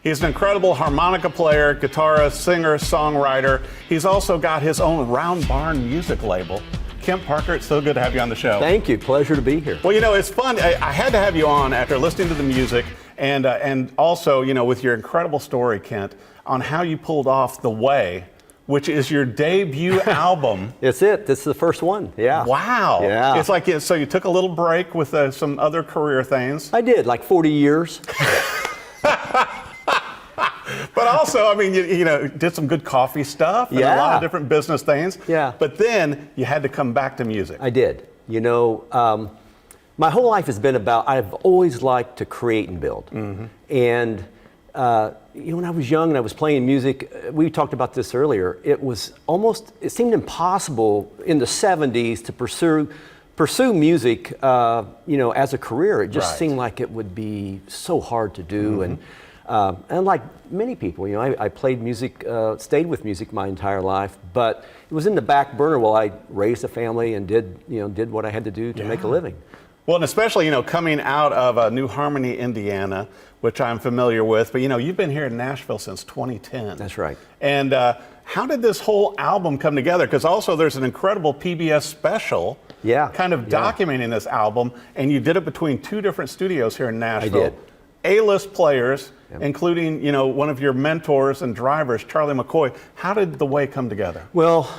He's an incredible harmonica player, guitarist, singer, songwriter. He's also got his own Round Barn music label. Kent Parker, it's so good to have you on the show. Thank you. Pleasure to be here. Well, you know, it's fun. I had to have you on after listening to the music and also, you know, with your incredible story, Kent, on how you pulled off The Way, which is your debut album. It's it. This is the first one. Yeah. Wow. Yeah. It's like, so you took a little break with some other career things. I did, like 40 years. But also, I mean, you know, did some good coffee stuff and a lot of different business things. Yeah. But then you had to come back to music. I did. You know, my whole life has been about, I've always liked to create and build. Mm-hmm. And, you know, when I was young and I was playing music, we talked about this earlier, it seemed impossible in the 70s to pursue music, you know, as a career. It just seemed like it would be so hard to do. Mm-hmm. And like many people, you know, I played music, stayed with music my entire life, but it was in the back burner while I raised a family and did what I had to do to make a living. Well, and especially, you know, coming out of New Harmony, Indiana, which I'm familiar with, but you know, you've been here in Nashville since 2010. That's right. And how did this whole album come together? Because also there's an incredible PBS special kind of documenting this album, and you did it between two different studios here in Nashville. I did. A-list players, including, you know, one of your mentors and drivers, Charlie McCoy. How did The Way come together? Well,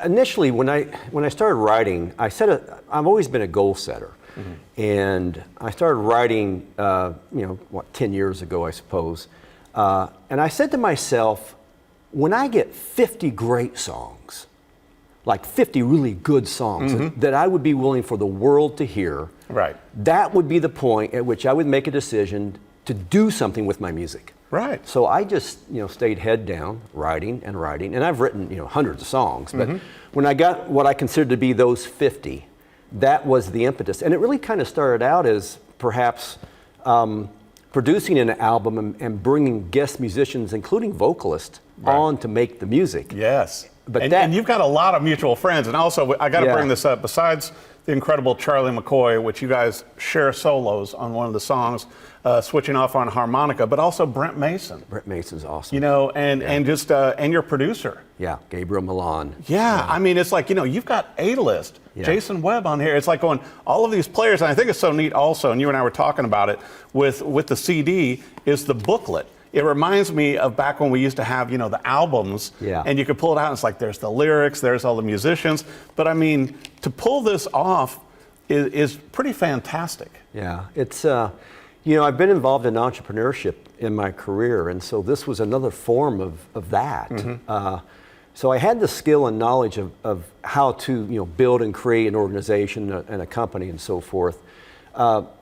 initially when I started writing, I've always been a goal setter. Mm-hmm. And I started writing, you know, 10 years ago, I suppose. And I said to myself, when I get 50 great songs, like 50 really good songs that I would be willing for the world to hear, that would be the point at which I would make a decision to do something with my music. Right. So I just, you know, stayed head down, writing, and I've written, you know, hundreds of songs. But when I got what I considered to be those 50, that was the impetus. And it really kind of started out as perhaps producing an album and bringing guest musicians, including vocalists, on to make the music. Yes. But and you've got a lot of mutual friends. And also, I got to bring this up. Besides the incredible Charlie McCoy, which you guys share solos on one of the songs, switching off on harmonica, but also Brent Mason. Brent Mason's awesome. You know, and just and your producer. Yeah, Gabriel Millan. Yeah, I mean, it's like, you know, you've got A-List, Jason Webb on here. It's like going, all of these players, and I think it's so neat also, and you and I were talking about it, with the CD, is the booklet. It reminds me of back when we used to have, you know, the albums, and you could pull it out and it's like, there's the lyrics, there's all the musicians. But I mean, to pull this off is pretty fantastic. Yeah, it's, you know, I've been involved in entrepreneurship in my career, and so this was another form of that. So I had the skill and knowledge of how to, you know, build and create an organization and a company and so forth.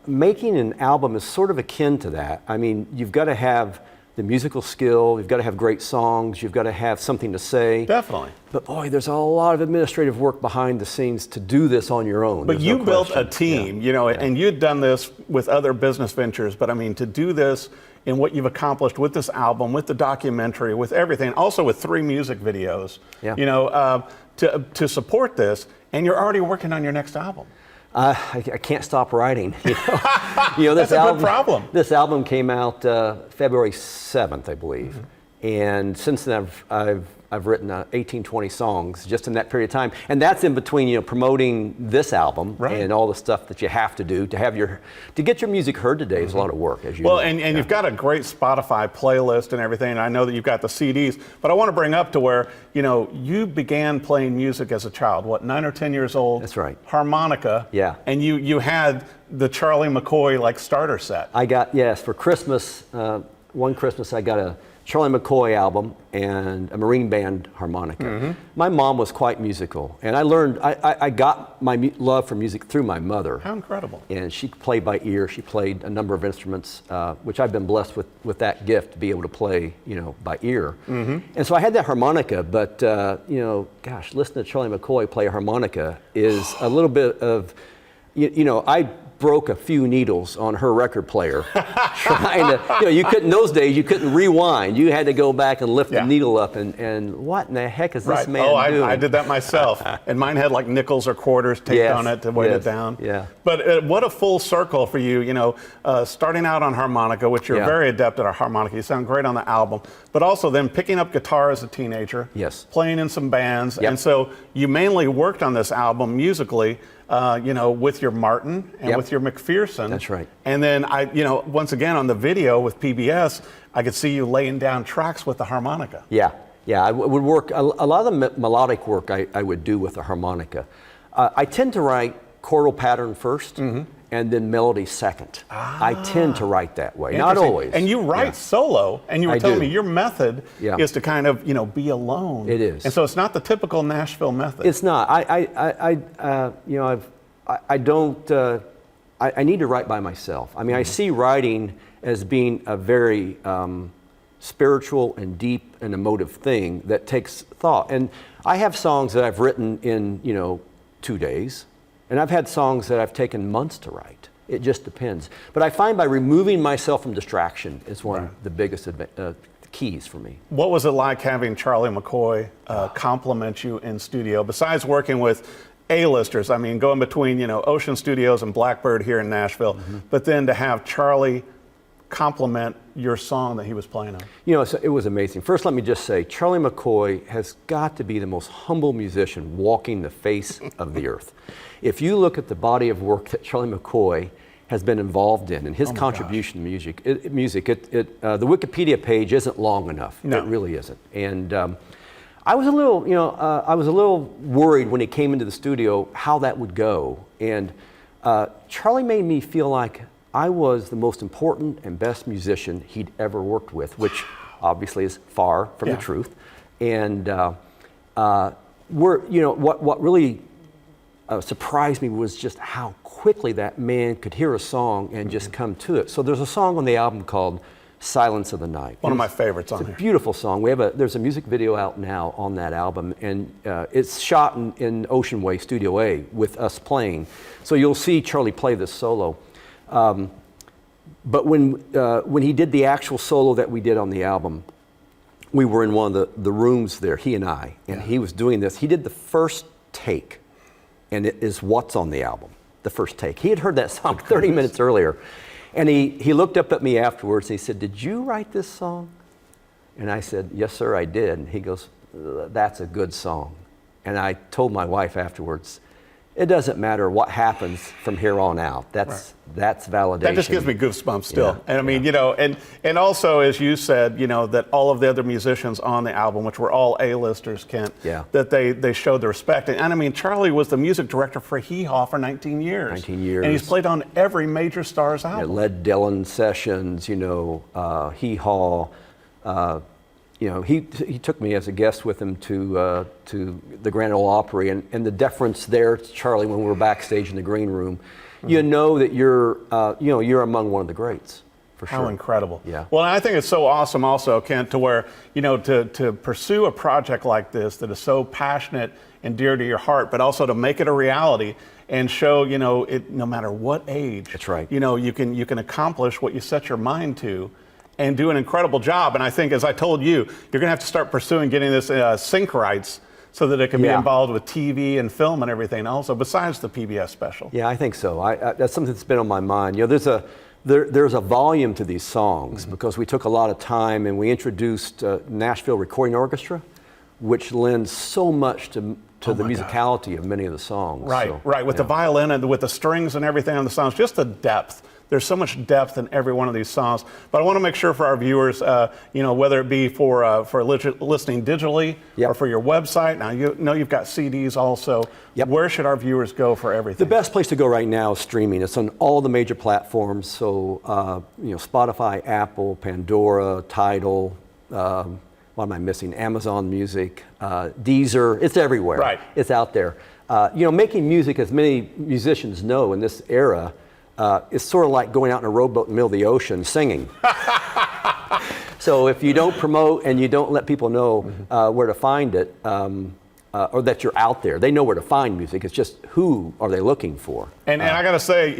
Making an album is sort of akin to that. I mean, you've got to have the musical skill, you've got to have great songs, you've got to have something to say. Definitely. But boy, there's a lot of administrative work behind the scenes to do this on your own. But you built a team, you know, and you'd done this with other business ventures, but I mean, to do this in what you've accomplished with this album, with the documentary, with everything, also with 3 music videos, you know, to support this, and you're already working on your next album. I can't stop writing. You know, this That's a good problem. This album came out February 7th, I believe, and since then I've written 18, 20 songs just in that period of time, and that's in between, you know, promoting this album and all the stuff that you have to do to get your music heard today is a lot of work, as you know. Well, and you've got a great Spotify playlist and everything, and I know that you've got the CDs, but I want to bring up to where, you know, you began playing music as a child, what, 9 or 10 years old? That's right. Harmonica. Yeah. And you had the Charlie McCoy, like, starter set. I got, yes, for Christmas, one Christmas I got a Charlie McCoy album and a Marine Band harmonica. My mom was quite musical, and I got my love for music through my mother. How incredible. And she played by ear. She played a number of instruments, which I've been blessed with that gift to be able to play, you know, by ear. And so I had that harmonica, but, you know, gosh, listening to Charlie McCoy play a harmonica is a little bit of, you know, I broke a few needles on her record player trying to, you couldn't, those days, you couldn't rewind. You had to go back and lift the needle up and what in the heck is this man doing? I did that myself. And mine had like nickels or quarters taped on it to weight it down. Yeah. But what a full circle for you, starting out on harmonica, which you're very adept at a harmonica. You sound great on the album. But also then picking up guitar as a teenager. Yes. Playing in some bands. And so you mainly worked on this album musically, with your Martin and with your McPherson. That's right. And then once again on the video with PBS, I could see you laying down tracks with the harmonica. Yeah. I would work, a lot of the melodic work I would do with the harmonica. I tend to write chordal pattern first and then melody second. I tend to write that way, not always. And you write solo, and you were telling me your method is to kind of, be alone. It is. And so it's not the typical Nashville method. It's not. I need to write by myself. I mean, I see writing as being a very spiritual and deep and emotive thing that takes thought. And I have songs that I've written in, 2 days. And I've had songs that I've taken months to write. It just depends. But I find by removing myself from distraction is one of the biggest keys for me. What was it like having Charlie McCoy compliment you in studio? Besides working with A-listers, I mean, going between, Ocean Studios and Blackbird here in Nashville, but then to have Charlie compliment your song that he was playing on. So it was amazing. First, let me just say, Charlie McCoy has got to be the most humble musician walking the face of the earth. If you look at the body of work that Charlie McCoy has been involved in and his contribution to music, the Wikipedia page isn't long enough. No. It really isn't. And I was a little worried when he came into the studio how that would go. And Charlie made me feel like I was the most important and best musician he'd ever worked with, which obviously is far from the truth. And what really surprised me was just how quickly that man could hear a song and just come to it. So there's a song on the album called Silence of the Night. One of my favorites on here. It's a beautiful song. There's a music video out now on that album, and it's shot in Ocean Way, Studio A, with us playing. So you'll see Charlie play this solo. But when he did the actual solo that we did on the album, we were in one of the rooms there, he and I, and he was doing this. He did the first take, and it is what's on the album, the first take. He had heard that song 30 minutes earlier, and he looked up at me afterwards, and he said, "Did you write this song?" And I said, "Yes, sir, I did." And he goes, "That's a good song." And I told my wife afterwards, it doesn't matter what happens from here on out. That's validation. That just gives me goosebumps still. And I mean, and also, as you said, that all of the other musicians on the album, which were all A-listers, Kent, that they showed the respect. And I mean, Charlie was the music director for Hee Haw for 19 years. 19 years. And he's played on every major star's album. Led Dylan sessions, Hee Haw. He took me as a guest with him to the Grand Ole Opry, and the deference there to Charlie when we were backstage in the green room, you know that you're among one of the greats, for sure. How incredible! Yeah. Well, I think it's so awesome, also, Kent, to where to pursue a project like this that is so passionate and dear to your heart, but also to make it a reality and show it no matter what age. That's right. You can accomplish what you set your mind to. And do an incredible job. And I think, as I told you, you're going to have to start pursuing getting this sync rights so that it can be involved with TV and film and everything also, besides the PBS special. Yeah, I think so. That's something that's been on my mind. There's a volume to these songs because we took a lot of time and we introduced Nashville Recording Orchestra, which lends so much to the musicality of many of the songs. Right. With the violin and with the strings and everything on the songs, just the depth. There's so much depth in every one of these songs. But I want to make sure for our viewers, whether it be for listening digitally or for your website. Now, you've got CDs also. Where should our viewers go for everything? The best place to go right now is streaming. It's on all the major platforms. So, Spotify, Apple, Pandora, Tidal. What am I missing? Amazon Music, Deezer. It's everywhere. Right. It's out there. Making music, as many musicians know in this era, it's sort of like going out in a rowboat in the middle of the ocean singing. So if you don't promote and you don't let people know where to find it, or that you're out there. They know where to find music. It's just who are they looking for? And I got to say,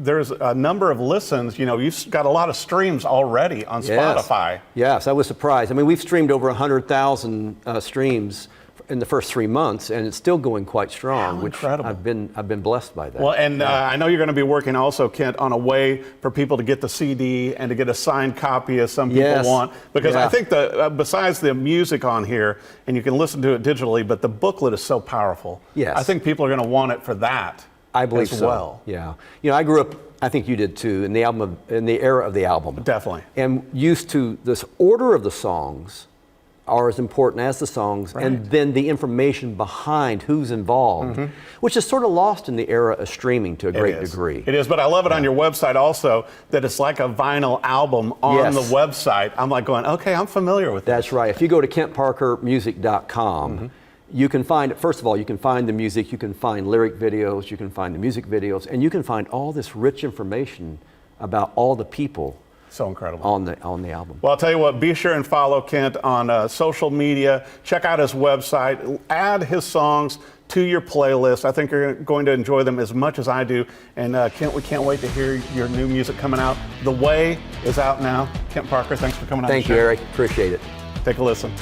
there's a number of listens. You've got a lot of streams already on Spotify. Yes, I was surprised. I mean, we've streamed over 100,000 streams in the first 3 months, and it's still going quite strong, which incredible. I've been blessed by that. Well, and I know you're going to be working also, Kent, on a way for people to get the CD and to get a signed copy, as some people want. Because I think besides the music on here, and you can listen to it digitally, but the booklet is so powerful. Yes. I think people are going to want it for that. I believe as so. well. Yeah. I grew up, I think you did too, in the era of the album. Definitely. And used to this order of the songs are as important as the songs, and then the information behind who's involved, which is sort of lost in the era of streaming to a great degree. It is, but I love it on your website also, that it's like a vinyl album on the website. I'm like going, okay, I'm familiar with that. That's right. If you go to KentParkerMusic.com, you can find, first of all, you can find the music, you can find lyric videos, you can find the music videos, and you can find all this rich information about all the people So incredible. on the album. Well, I'll tell you what, be sure and follow Kent on social media. Check out his website. Add his songs to your playlist. I think you're going to enjoy them as much as I do. And Kent, we can't wait to hear your new music coming out. The Way is out now. Kent Parker, thanks for coming on. Thank you, Eric. Appreciate it. Take a listen.